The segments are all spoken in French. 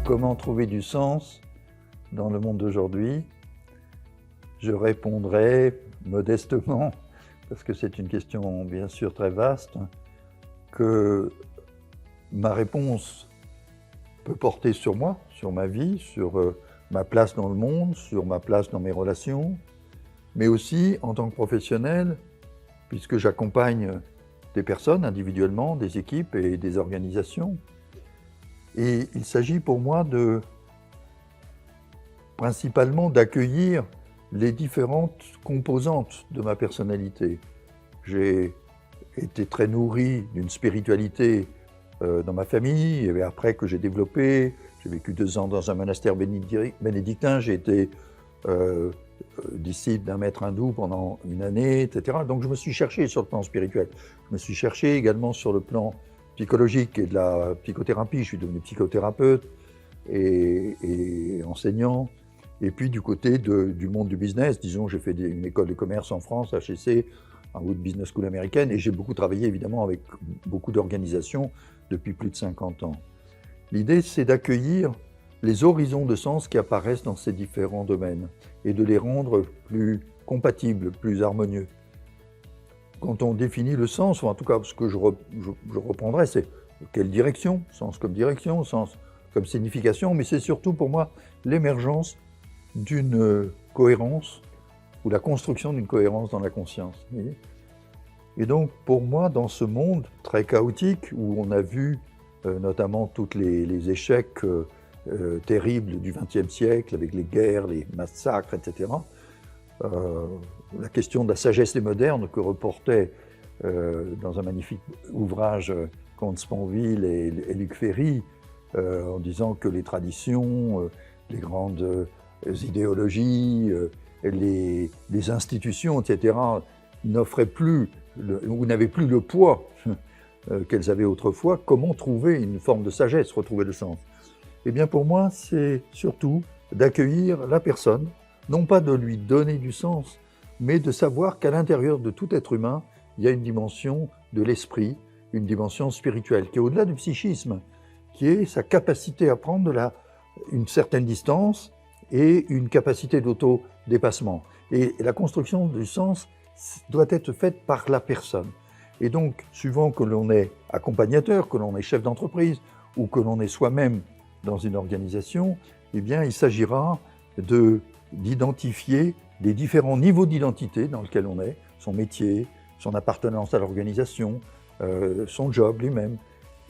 Comment trouver du sens dans le monde d'aujourd'hui? Je répondrai modestement, parce que c'est une question bien sûr très vaste, que ma réponse peut porter sur moi, sur ma vie, sur ma place dans le monde, sur ma place dans mes relations, mais aussi en tant que professionnel, puisque j'accompagne des personnes individuellement, des équipes et des organisations. Et il s'agit pour moi principalement d'accueillir les différentes composantes de ma personnalité. J'ai été très nourri d'une spiritualité dans ma famille, et après que j'ai développé, j'ai vécu 2 ans dans un monastère bénédictin, j'ai été disciple d'un maître hindou pendant une année, etc. Donc je me suis cherché sur le plan spirituel. Je me suis cherché également sur le plan psychologique et de la psychothérapie. Je suis devenu psychothérapeute et enseignant. Et puis du côté du monde du business, disons, j'ai fait une école de commerce en France, HEC, Harvard Business School américaine, et j'ai beaucoup travaillé évidemment avec beaucoup d'organisations depuis plus de 50 ans. L'idée, c'est d'accueillir les horizons de sens qui apparaissent dans ces différents domaines et de les rendre plus compatibles, plus harmonieux. Quand on définit le sens, ou en tout cas ce que je reprendrai, c'est quelle direction, sens comme direction, sens comme signification, mais c'est surtout pour moi l'émergence d'une cohérence ou la construction d'une cohérence dans la conscience. Et donc pour moi, dans ce monde très chaotique où on a vu notamment tous les échecs terribles du XXe siècle avec les guerres, les massacres, etc., la question de la sagesse des modernes que reportait dans un magnifique ouvrage Comte Sponville et Luc Ferry, en disant que les traditions, les grandes idéologies, les institutions, etc., n'offraient plus ou n'avaient plus le poids qu'elles avaient autrefois. Comment trouver une forme de sagesse, retrouver le sens? Eh bien pour moi, c'est surtout d'accueillir la personne, non pas de lui donner du sens, mais de savoir qu'à l'intérieur de tout être humain, il y a une dimension de l'esprit, une dimension spirituelle, qui est au-delà du psychisme, qui est sa capacité à prendre une certaine distance et une capacité d'auto-dépassement. Et la construction du sens doit être faite par la personne. Et donc, suivant que l'on est accompagnateur, que l'on est chef d'entreprise ou que l'on est soi-même dans une organisation, eh bien, il s'agira d'identifier les différents niveaux d'identité dans lesquels on est, son métier, son appartenance à l'organisation, son job lui-même,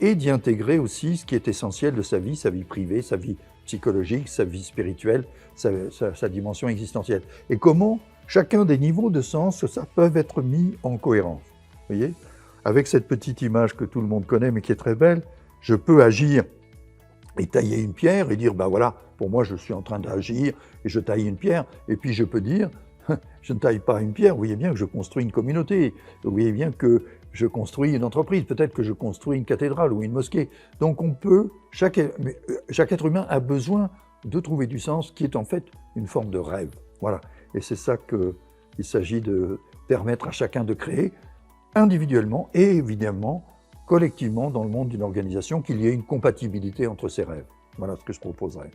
et d'y intégrer aussi ce qui est essentiel de sa vie privée, sa vie psychologique, sa vie spirituelle, sa dimension existentielle. Et comment chacun des niveaux de sens, ça peut être mis en cohérence. Vous voyez? Avec cette petite image que tout le monde connaît, mais qui est très belle, je peux agir et tailler une pierre et dire, ben voilà, pour moi je suis en train d'agir et je taille une pierre, et puis je peux dire, je ne taille pas une pierre, vous voyez bien que je construis une communauté, vous voyez bien que je construis une entreprise, peut-être que je construis une cathédrale ou une mosquée. Donc on peut, chaque être humain a besoin de trouver du sens qui est en fait une forme de rêve. Voilà, et c'est ça qu'il s'agit de permettre à chacun de créer individuellement et évidemment collectivement dans le monde d'une organisation, qu'il y ait une compatibilité entre ces rêves. Voilà ce que je proposerais.